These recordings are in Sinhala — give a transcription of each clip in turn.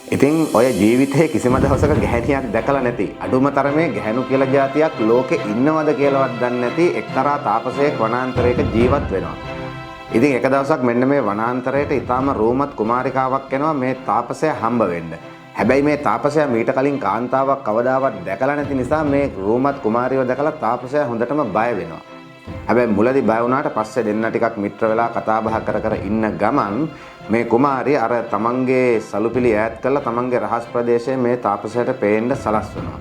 ඉතින් ඔය ජීවිතේ කිසිම දවසක ගැහැණියක් දැකලා නැති අඩුම තරමේ ගැහැණු කියලා જાතියක් ලෝකේ ඉන්නවද කියලාවත් දන්නේ නැති එක්තරා තාපසයෙක් වනාන්තරයක ජීවත් වෙනවා. ඉතින් එක දවසක් මෙන්න මේ වනාන්තරයට ඊටාම රූමත් කුමාරිකාවක් එනවා මේ තාපසයා හම්බ වෙන්න. හැබැයි මේ තාපසයා මීට කලින් කාන්තාවක් කවදාවත් දැකලා නැති නිසා මේ රූමත් කුමාරියව දැකලා තාපසයා හොඳටම බය වෙනවා. හැබැයි මුලදී බය වුණාට පස්සේ දෙන්න ටිකක් මිත්‍ර වෙලා කතා බහ කර ඉන්න ගමන් මේ කුමාරිය අර තමන්ගේ සලුපිලි ඈත් කරලා තමන්ගේ රහස් ප්‍රදේශයේ මේ තාපසයාට පේන්න සලස්වනවා.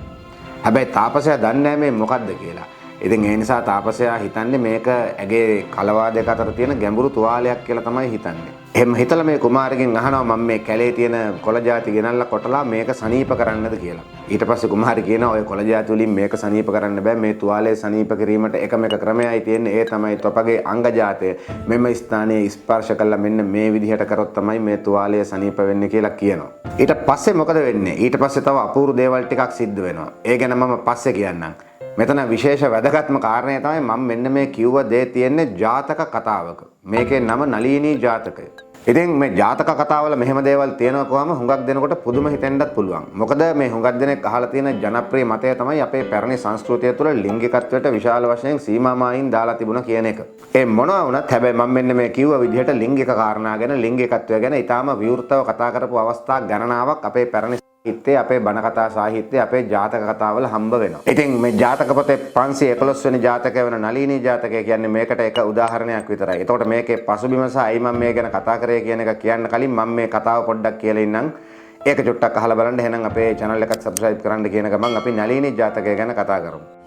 හැබැයි තාපසයා දන්නේ නැහැ මේ මොකද්ද කියලා. ඉතින් ඒ නිසා තාපසයා හිතන්නේ මේක ඇගේ කලවා දෙක අතර තියෙන ගැඹුරු තුවාලයක් කියලා තමයි හිතන්නේ. එහෙම හිතලා මේ කුමාරගෙන් අහනවා මම මේ කැලේ තියෙන කොළ ಜಾති ගෙනල්ලා කොටලා මේක සනීප කරන්නද කියලා. ඊට පස්සේ කුමාරි කියනවා ඔය කොළ ಜಾති වලින් මේක සනීප කරන්න බෑ. මේ තුවාලය සනීප කිරීමට එකම එක ක්‍රමයයි තියෙන්නේ. ඒ තමයි තොපගේ අංග ಜಾතය මෙම ස්ථානයේ ස්පර්ශ කළා මෙන්න මේ විදිහට කරොත් තමයි මේ තුවාලය සනීප වෙන්නේ කියලා කියනවා. ඊට පස්සේ මොකද වෙන්නේ? ඊට පස්සේ තව අපූර්ව දේවල් ටිකක් සිද්ධ වෙනවා. ඒ ගැන මම පස්සේ කියන්නම්. මෙතන විශේෂ වැදගත්ම කාරණය තමයි මම මෙන්න මේ කිව්ව දේ තියෙන්නේ ජාතක කතාවක. මේකේ නම නලිනී ජාතකය. ඉතින් මේ ජාතක කතාවල මෙහෙම දේවල් තියෙනවා කොහම හුඟක් දෙනකොට පුදුම හිතෙන්නත් පුළුවන්. මොකද මේ හුඟක් දෙනෙක් අහලා තියෙන ජනප්‍රිය මතය තමයි අපේ පැරණි සංස්කෘතිය තුළ ලිංගිකත්වයට විශාල වශයෙන් සීමාමායින් දාලා තිබුණා කියන එක. ඒ මොනවා වුණත් හැබැයි මම මෙන්න මේ කිව්ව විදිහට ලිංගික කාරණා ගැන ලිංගිකත්වය ගැන ඊටාම විවෘතව කතා කරපු අවස්ථා ගණනාවක් අපේ පැරණි අපේ බණ කතා සාහිත්‍යයේ අපේ ජාතක කතාවල හම්බ වෙනවා. ඉතින් මේ ජාතක පොතේ 511 වෙනි ජාතකය වෙන නලිනී ජාතකය කියන්නේ මේකට එක උදාහරණයක් විතරයි. එතකොට මේකේ පසුබිම සහ අයි මම මේ ගැන කතා කරේ කියන එක කියන්න කලින් මම මේ කතාව පොඩ්ඩක් කියලා ඉන්නම්. ඒක චුට්ටක් අහලා බලන්න. එහෙනම් අපේ channel එකත් subscribe කරන්න කියන ගමන් අපි නලිනී ජාතකය ගැන කතා කරමු.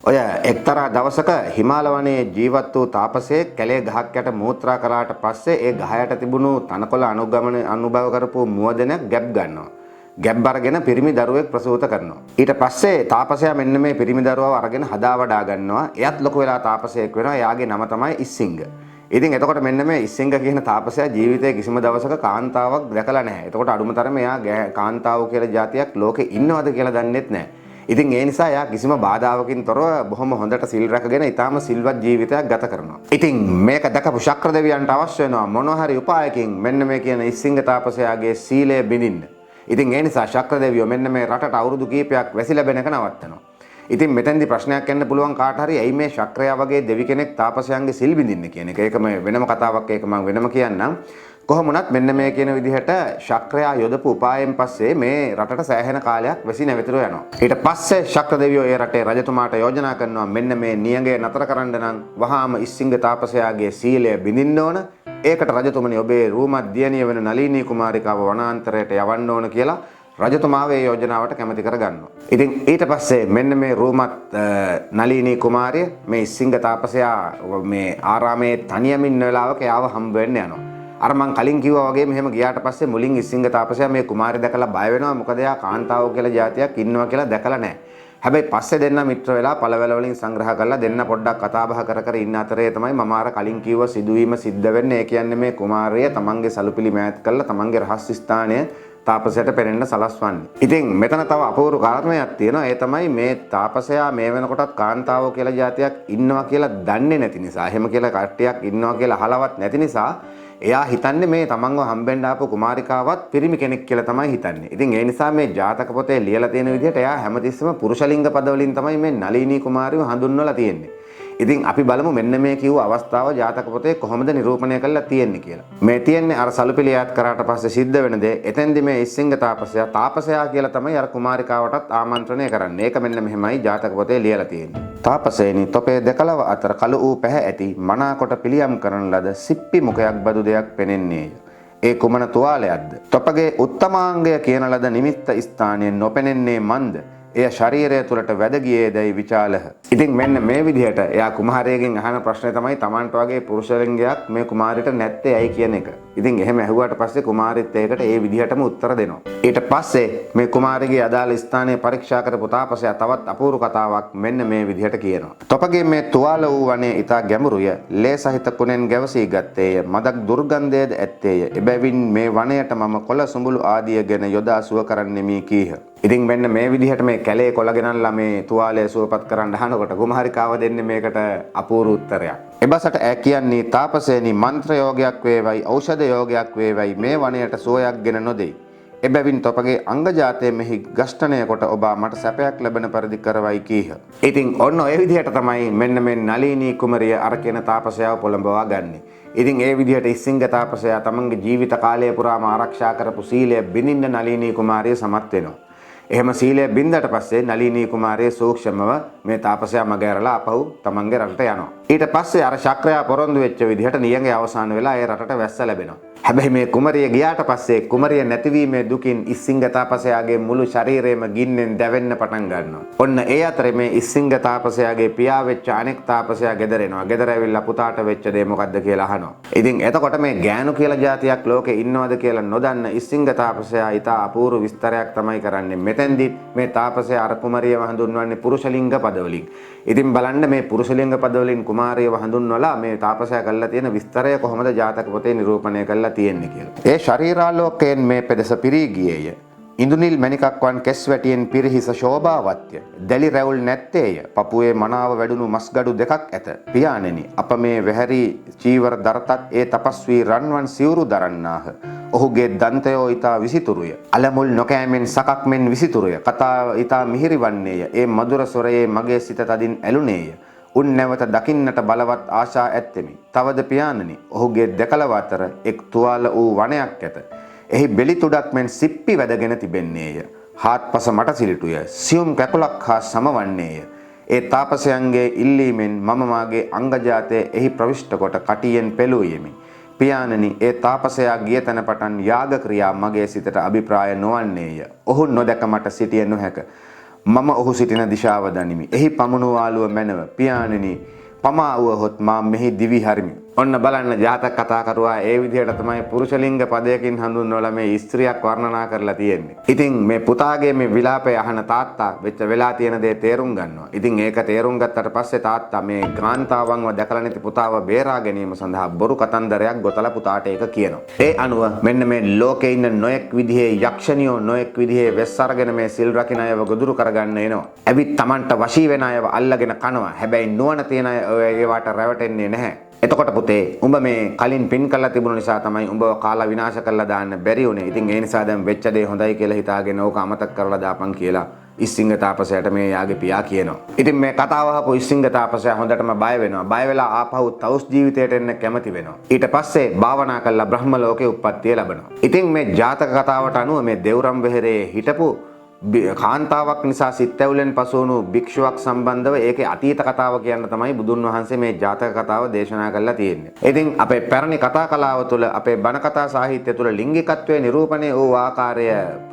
ඔය එක්තරා දවසක හිමාල වනයේ ජීවත් වූ තාපසයෙක් කැලේ ගහක් යට මූත්‍රා කරාට පස්සේ ඒ ගහ යට තිබුණු තනකොළ අනුභව කරපු මුවදෙනක් ගැබ් ගන්නවා. ගැබ් අරගෙන පිරිමි දරුවෙක් ප්‍රසූත කරනවා. ඊට පස්සේ තාපසයා මෙන්න මේ පිරිමි දරුවව අරගෙන හදා වඩා ගන්නවා. එයත් ලොකු වෙලා තාපසයෙක් වෙනවා. එයාගේ නම තමයි ඉස්සිංග. ඉතින් එතකොට මෙන්න මේ ඉස්සිංග කියන තාපසයා ජීවිතේ කිසිම දවසක කාන්තාවක් දැකලා නැහැ. එතකොට අඩුම තරමේ එයා කාන්තාව කියලා જાතියක් ලෝකේ ඉන්නවද කියලා දන්නෙත් නැහැ. ඉතින් ඒ නිසා එයා කිසිම බාධාවකින් තොරව බොහොම හොඳට සිල් රැකගෙන ඊටාම සිල්වත් ජීවිතයක් ගත කරනවා. ඉතින් මේක දැකපු ශක්‍ර දෙවියන්ට අවශ්‍ය වෙනවා මොනවා හරි උපායකින් මෙන්න මේ කියන ඉස්සිංග තාපසයාගේ සීලය බිඳින්න. ඉතින් ඒ නිසා ශක්‍ර දෙවියෝ මෙන්න මේ රටට අවුරුදු කීපයක් වැසි ලැබෙනක නවත්තනවා. ඉතින් මෙතෙන්දි ප්‍රශ්නයක් එන්න පුළුවන් කාට හරි ඇයි මේ ශක්‍රයා වගේ දෙවි කෙනෙක් තාපසයන්ගේ සිල් බිඳින්න කියන එක. ඒක මේ වෙනම කතාවක්. ඒක මම වෙනම කියන්නම්. කොහොම වුණත් මෙන්න මේ කියන විදිහට ශක්‍රයා යොදපු උපායෙන් පස්සේ මේ රටට සෑහෙන කාලයක් වැසි නැවතුරු යනවා. ඊට පස්සේ ශක්‍ර දෙවියෝ ඒ රටේ රජතුමාට යෝජනා කරනවා මෙන්න මේ නියඟය නතර කරන්න නම් වහාම ඉස්සිංග තාපසයාගේ සීලය බිඳින්න ඕන. ඒකට රජතුමනි ඔබේ රූමත් දියණිය වෙන නලිනී කුමාරිකාව වනාන්තරයට යවන්න ඕන කියලා රජතුමාව ඒ යෝජනාවට කැමති කරගන්නවා. ඉතින් ඊට පස්සේ මෙන්න මේ රූමත් නලිනී කුමාරිය මේ ඉස්සිංග තාපසයා මේ ආරාමේ තනියම ඉන්න වෙලාවක යාව හම්බ වෙන්න යනවා. අර මං කලින් කිව්වා වගේ මෙහෙම ගියාට පස්සේ මුලින් ඉස්සිංග තාපසයා මේ කුමාරි දැකලා බය වෙනවා. මොකද එයා කාන්තාව කියලා જાතියක් ඉන්නවා කියලා දැකලා නැහැ. හැබැයි පස්සේ දෙන්න මිත්‍ර වෙලා පළවැල වලින් සංග්‍රහ කරලා දෙන්න පොඩ්ඩක් කතා බහ කර ඉන්න අතරේ තමයි මම අර කලින් කිව්ව සිදුවීම සිද්ධ වෙන්නේ. ඒ කියන්නේ මේ කුමාරය තමන්ගේ සලුපිලි මෑත් කරලා තමන්ගේ රහස් ස්ථානය තාපසයට පෙනෙන්න සලස්වන්නේ. ඉතින් මෙතන තව අපූර්ව කාරණයක් තියෙනවා. ඒ තමයි මේ තාපසයා මේ වෙනකොටත් කාන්තාව කියලා જાතියක් ඉන්නවා කියලා දන්නේ නැති නිසා, එහෙම කියලා කට්ටියක් ඉන්නවා කියලා අහලවත් නැති නිසා එයා හිතන්නේ මේ තමන්ව හම්බෙන්න ආපු කුමාරිකාවත් පිරිමි කෙනෙක් කියලා තමයි හිතන්නේ. ඉතින් ඒ නිසා මේ ජාතක පොතේ ලියලා තියෙන විදිහට එයා හැමතිස්සෙම පුරුෂලිංග පදවලින් තමයි මේ නලිනී කුමාරිව හඳුන්වලා තියෙන්නේ. ඉතින් අපි බලමු මෙන්න මේ කිව්ව අවස්ථාව ජාතක පොතේ කොහොමද නිරූපණය කරලා තියෙන්නේ කියලා. මේ තියෙන්නේ අර සලුපිලියත් කරාට පස්සේ සිද්ධ වෙන දේ. එතෙන්දි මේ ඉස්සිංග තාපසයා කියලා තමයි අර කුමාරිකාවටත් ආමන්ත්‍රණය කරන්නේ. ඒක මෙන්න මෙහෙමයි ජාතක පොතේ ලියලා තියෙන්නේ. තාපසේනි තොපේ දෙකලව අතර කළු ඌ පැහැ ඇති මනාකොට පිළියම් කරන ලද සිප්පි මුඛයක් බදු දෙයක් පෙනෙන්නේය. ඒ කුමන තුවාලයක්ද? තොපගේ උත්තමාංගය කියන ලද නිමිත්ත ස්ථානයෙන් නොපෙනෙන්නේ මන්ද? එය ශරීරය තුළට වැද ගියේදයි විචාලහ. ඉතින් මෙන්න මේ විදිහට එයා කුමාරයෙක්ගෙන් අහන ප්‍රශ්නේ තමයි Tamanට වගේ පුරුෂ ලිංගයක් මේ කුමාරිට නැත්තේ ඇයි කියන එක. ඉතින් එහෙම ඇහුවාට පස්සේ කුමාරිත් ඒකට ඒ විදිහටම උත්තර දෙනවා. ඊට පස්සේ මේ කුමාරිගේ අදාළ ස්ථානයේ පරීක්ෂා කරපු තාපසයා තවත් අපූර්ව කතාවක් මෙන්න මේ විදිහට කියනවා. තොපගේ මේ තුවාල වූ වනේ ඊට ගැඹුරුය. ලේ සහිත කුණෙන් ගැවසී ගත්තේය. මදක් දුර්ගන්ධයේද ඇත්තේය. එබැවින් මේ වනයට මම කොළ සුඹුළු ආදියගෙන යොදා සුව කරන්නෙමි කීහ. ඉතින් මෙන්න මේ විදිහට මේ කැලේ කොළ ගෙනල්ලා මේ තුවාලය සුවපත් කරන්න අහනකොට කුමාරිකාව දෙන්නේ මේකට අපූර්ව උත්තරයක්. එබසට ඈ කියන්නේ තාපසේනි මන්ත්‍ර යෝගයක් වේවයි ඖෂධ යෝගයක් වේවයි මේ වනයට සුවයක් ගෙන නොදෙයි. එබැවින් තොපගේ අංග ජාතය මෙහි ගෂ්ඨණය කොට ඔබ මට සැපයක් ලැබෙන පරිදි කරවයි කීහ. ඉතින් ඔන්න ඔය විදිහට තමයි මෙන්න මේ නලිනී කුමරිය අර කියන තාපසයාව පොළඹවා ගන්නේ. ඉතින් ඒ විදිහට ඉස්සිංග තාපසයා තමන්ගේ ජීවිත කාලය පුරාම ආරක්ෂා කරපු සීලය බිඳින්න නලිනී කුමාරිය සමත් වෙනවා. එහෙම සීලය බින්දට පස්සේ නලිනී කුමාරිය සූක්ෂමව මේ තාපසයා මග ඇරලා අපහු තමන්ගේ රටට යනවා. ඊට පස්සේ අර ශක්‍රයා පොරොන්දු වෙච්ච විදිහට නියඟේ අවසන් වෙලා ඒ රටට වැස්ස ලැබෙනවා. හැබැයි මේ කුමරිය ගියාට පස්සේ කුමරිය නැතිවීමේ දුකින් ඉස්සිංග තාපසයාගේ මුළු ශරීරයම ගින්නෙන් දැවෙන්න පටන් ගන්නවා. ඔන්න ඒ අතරේ මේ ඉස්සිංග තාපසයාගේ පියා වෙච්ච අනෙක් තාපසයා ගෙදර එනවා. ගෙදර ඇවිල්ලා පුතාට වෙච්ච දේ මොකද්ද කියලා අහනවා. ඉතින් එතකොට මේ ගෑනු කියලා જાතියක් ලෝකේ ඉන්නවද කියලා නොදන්න ඉස්සිංග තාපසයා ඊට අපූර්ව විස්තරයක් තමයි කරන්නේ. මෙතෙන්දි මේ තාපසයා අර කුමරියව හඳුන්වන්නේ පුරුෂලිංග පදවලින්. ඉතින් බලන්න මේ පුරුෂලිංග පදවලින් කුමාරියව හඳුන්වලා මේ තාපසයා කරලා තියෙන විස්තරය කොහොමද ජාතක පොතේ නිරූපණය කරලා තියෙන්නේ කියලා. ඒ ශරීරාලෝකයෙන් මේ පෙදෙස පිරී ගියේය. ඉඳුනිල් මණිකක් වන් කෙස් වැටියෙන් පිරිහිස ශෝභාවත්ය. දැලි රැවුල් නැත්තේය. පපුවේ මනාව වැඩුණු මස්ගඩු දෙකක් ඇත. පියාණෙනි අප මේ වැහැරි චීවර දරතත් ඒ තපස්වී රන්වන් සිවුරු දරන්නාහ. ඔහුගේ දන්තයෝ ඊතා විසිතුරුය. අලමුල් නොකෑමෙන් සකක් මෙන් විසිතුරුය. කතාව ඊතා මිහිරි වන්නේය. ඒ මధుර ස්වරයේ මගේ සිත තදින් ඇලුනේය. උන් නැවත දකින්නට බලවත් ආශා ඇත්තෙමි. තවද පියාණනි ඔහුගේ දෙකලව අතර එක් තුවාල වූ වනයක් ඇත. එහි බෙලි තුඩක් මෙන් සිප්පි වැදගෙන තිබෙන්නේය. හාත්පස මට සිලිටුය. සියුම් කැකුලක් හා සමවන්නේය. ඒ තාපසයන්ගේ ඉල්ලීමෙන් මම මාගේ අංගජාතය එහි ප්‍රවිෂ්ඨ කොට කටියෙන් පෙළුයෙමි. පියාණනි ඒ තාපසයා ගිය තැන පටන් යාග ක්‍රියා මගේ සිතට අභිප්‍රාය නොවන්නේය. ඔහු නොදැක මට සිටිය නොහැක. මම ඔහු සිටින දිශාව දනිමි. එහි පමුණුවාලුව මැනව. පියාණෙනි පමා වුවහොත් මා මෙහි දිවි හරිමි. ඔන්න බලන්න ජාතක කතා කරුවා ඒ විදිහට තමයි පුරුෂලිංග පදයකින් හඳුන්වලා මේ ස්ත්‍රියක් වර්ණනා කරලා තියෙන්නේ. ඉතින් මේ පුතාගේ මේ විලාපය අහන තාත්තා වෙච්ච වෙලා තියෙන දේ තේරුම් ගන්නවා. ඉතින් ඒක තේරුම් ගත්තට පස්සේ තාත්තා මේ ගාන්තාවන්ව දැකලා නැති පුතාව බේරා ගැනීම සඳහා බොරු කතන්දරයක් ගොතලා පුතාට ඒක කියනවා. ඒ අනුව මෙන්න මේ ලෝකේ ඉන්න නොයෙක් විදිහේ යක්ෂණියෝ නොයෙක් විදිහේ වෙස් අරගෙන මේ සිල් රකින්න අයව ගොදුරු කරගන්න එනවා. ඇවිත් Tamanට වශී වෙන අයව අල්ලගෙන කනවා. හැබැයි නුවණ තියෙන අය ඒවට රැවටෙන්නේ නැහැ. එතකොට පුතේ උඹ මේ කලින් පින් කරලා තිබුණ නිසා තමයි උඹව කාලා විනාශ කරලා දාන්න බැරි වුනේ. ඉතින් ඒ නිසා දැන් වෙච්ච දේ හොඳයි කියලා හිතාගෙන ඕක අමතක කරලා දාපන් කියලා ඉස්සිංග තාපසයාට මේ යාගේ පියා කියනවා. ඉතින් මේ කතාව අහපු ඉස්සිංග තාපසයා හොඳටම බය වෙනවා. බය වෙලා ආපහු තවුස් ජීවිතයට එන්න කැමති වෙනවා. ඊට පස්සේ භාවනා කරලා බ්‍රහ්ම ලෝකේ උප්පත්තිය ලබනවා. ඉතින් මේ ජාතක කතාවට අනුව මේ දෙව්රම් වෙහෙරේ හිටපු කාන්තාවක් නිසා සිත් ඇවුලෙන් පසු වුණු භික්ෂුවක් සම්බන්ධව ඒකේ අතීත කතාව කියන්න තමයි බුදුන් වහන්සේ මේ ජාතක කතාව දේශනා කරලා තියෙන්නේ. ඉතින් අපේ පැරණි කතා කලාව තුළ අපේ බණ කතා සාහිත්‍ය තුළ ලිංගිකත්වයේ නිරූපණය වූ ආකාරය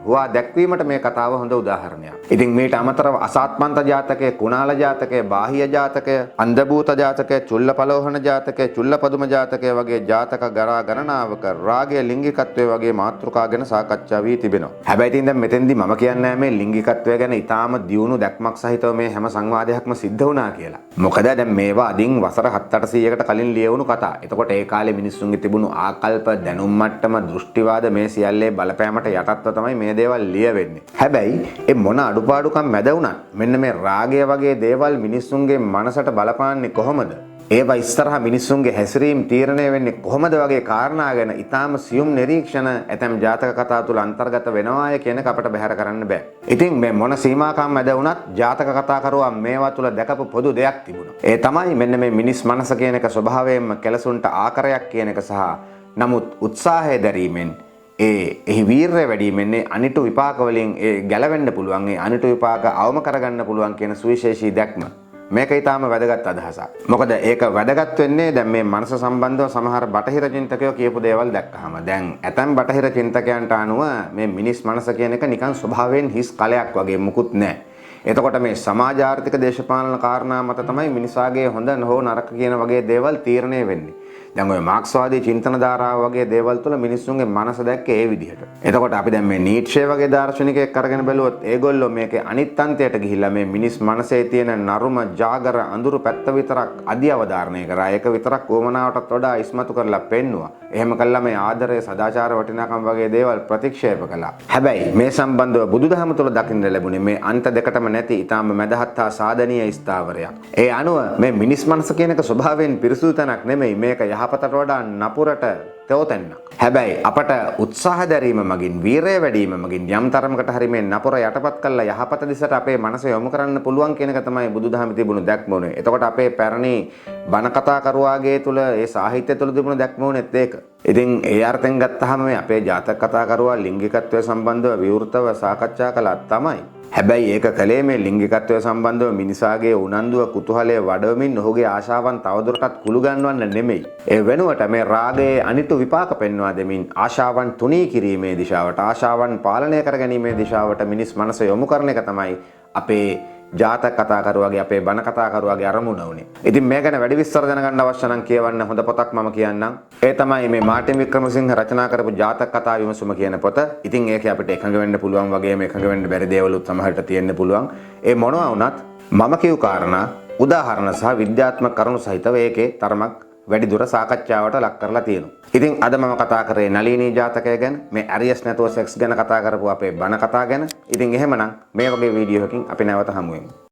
හුවා දැක්වීමට මේ කතාව හොඳ උදාහරණයක්. ඉතින් මේට අමතරව අසාත්මන්ත ජාතකය, කුණාල ජාතකය, බාහිය ජාතකය, අන්ධභූත ජාතකය, චුල්ලපලෝහන ජාතකය, චුල්ලපදුම ජාතකය වගේ ජාතක ගරා ගණනාවක රාගය ලිංගිකත්වය වගේ මාතෘකා ගැන සාකච්ඡා වී තිබෙනවා. හැබැයි ඉතින් දැන් මෙතෙන්දි මම කියන්නේ මේ ලිංගිකත්වය ගැන ඉතාම දියුණු දැක්මක් සහිතව මේ හැම සංවාදයක්ම සිද්ධ වුණා කියලා. මොකද දැන් මේවා අදින් වසර 7-800කට කලින් ලියවුණු කතා. එතකොට ඒ කාලේ මිනිස්සුන්ගේ තිබුණු ආකල්ප, දැනුම් මට්ටම, දෘෂ්ටිවාද මේ සියල්ලේ බලපෑමට යටත්ව තමයි මේ දේවල් ලියවෙන්නේ. හැබැයි ඒ මොන අඩුපාඩුකම් මැද වුණත් මෙන්න මේ රාගය වගේ දේවල් මිනිස්සුන්ගේ මනසට බලපාන්නේ කොහොමද? ඒවා ඉස්සරහා මිනිස්සුන්ගේ හැසිරීම් තීරණය වෙන්නේ කොහොමද වගේ කාරණා ගැන ඊටාම සියුම් නිරීක්ෂණ ඇතැම් ජාතක කතා තුල අන්තර්ගත වෙනවාය කියන එක අපිට බැහැර කරන්න බෑ. ඉතින් මේ මොන සීමාකම් මැද වුණත් ජාතක කතා කරුවා මේවා තුල දැකපු පොදු දෙයක් තිබුණා. ඒ තමයි මෙන්න මේ මිනිස් මනස කියන එක ස්වභාවයෙන්ම කෙලසුන්ට ආකාරයක් කියන එක සහ නමුත් උත්සාහය දැරීමෙන් එහි වීරය වැඩිමෙන් අනිටු විපාක වලින් ගැලවෙන්න පුළුවන්, අනිටු විපාක අවම කරගන්න පුළුවන් කියන සුවිශේෂී දැක්ම. මේක ඊටාම වැදගත් අදහසක්. මොකද ඒක වැදගත් වෙන්නේ දැන් මේ මනස සම්බන්ධව සමහර බටහිර චින්තකයෝ කියපු දේවල් දැක්කහම. දැන් ඇතැම් බටහිර චින්තකයන්ට අනුව මේ මිනිස් මනස කියන එක නිකන් ස්වභාවයෙන් හිස් කලයක් වගේ මුකුත් නැහැ. එතකොට මේ සමාජ ආර්ථික දේශපාලන කාරණා මත තමයි මිනිසාගේ හොඳ හෝ නරක කියන වගේ දේවල් තීරණය වෙන්නේ. දැන් ඔය මාක්ස්වාදී චින්තන ධාරාව වගේ දේවල් තුළ මිනිස්සුන්ගේ මනස දැක්කේ ඒ විදිහට. එතකොට අපි දැන් මේ නීට්ෂේ වගේ දාර්ශනිකයෙක් අරගෙන බැලුවොත් ඒගොල්ලෝ මේකේ අනිත් අන්තයට ගිහිල්ලා මේ මිනිස් මනසේ තියෙන නරුම ජාගර අඳුරු පැත්ත විතරක් අධි අවධාරණය කරා. ඒක විතරක් වමනාවටත් වඩා ඉස්මතු කරලා පෙන්නුවා. එහෙම කළා මේ ආදරය, සදාචාර වටිනාකම් වගේ දේවල් ප්‍රතික්ෂේප කළා. හැබැයි මේ සම්බන්ධව බුදුදහම තුළ දකින්න ලැබුණේ මේ අන්ත දෙකටම නැති ඊටාම මැදහත් හා සාධනීය ස්ථාවරයක්. ඒ අනුව මේ මිනිස් මනස කියන එක ස්වභාවයෙන් පිරිසුදු තැනක් නෙමෙයි. මේක යහපතට වඩා නපුරට තෙවතැන්නක්. හැබැයි අපට උත්සාහ දැරීම මගින් වීරය වැඩිම මගින් යම් තරමකට හරි මේ නපුර යටපත් කළා යහපත දිසට අපේ මනස යොමු කරන්න පුළුවන් කියන එක තමයි බුදුදහමේ තිබුණු දැක්ම උනේ. එතකොට අපේ පැරණි බණ කතා කරුවාගේ තුල ඒ සාහිත්‍ය තුල තිබුණු දැක්ම උනේත් ඒක. ඉතින් ඒ අර්ථයෙන් ගත්තාම මේ අපේ ජාතක කතා කරුවා ලිංගිකත්වය සම්බන්ධව විවෘතව සාකච්ඡා කළා තමයි. හැබැයි ඒක කලේ මේ ලිංගිකත්වය සම්බන්ධව මිනිසාගේ උනන්දුව කුතුහලය වඩවමින් ඔහුගේ ආශාවන් තවදුරටත් කුළු ගන්නවන්න නෙමෙයි. ඒ වෙනුවට මේ රාගයේ අනිත්‍ය විපාක පෙන්වා දෙමින් ආශාවන් තුනී කිරීමේ දිශාවට, ආශාවන් පාලනය කර ගැනීමේ දිශාවට මිනිස් මනස යොමු කරන එක තමයි අපේ ජාතක කතා කරුවාගේ අපේ බණ කතා කරුවාගේ අරමුණ උනේ. ඉතින් මේ ගැන වැඩි විස්තර දැනගන්න අවශ්‍ය නම් කියවන්න හොඳ පොතක් මම කියන්නම්. ඒ තමයි මේ මාර්ටින් වික්‍රමසිංහ රචනා කරපු ජාතක කතා විමසුම කියන පොත. ඉතින් ඒකේ අපිට එකඟ වෙන්න පුළුවන් වගේම එකඟ වෙන්න බැරි දේවලුත් සමහරට තියෙන්න පුළුවන්. ඒ මොනවා වුණත් මම කියු කාරණා උදාහරණ සහ විද්‍යාත්මක කරුණු සහිතව ඒකේ තරමක් වැඩි දුර සාකච්ඡාවට ලක් කරලා තියෙනවා. ඉතින් අද මම කතා කරේ නලිනී ජාතකය ගැන, මේ ඇරියස් නැතුව සෙක්ස් ගැන කතා කරපු අපේ බණ කතා ගැන. ඉතින් එහෙමනම් මේ වගේ වීඩියෝ එකකින් අපි නැවත හමු වෙමු.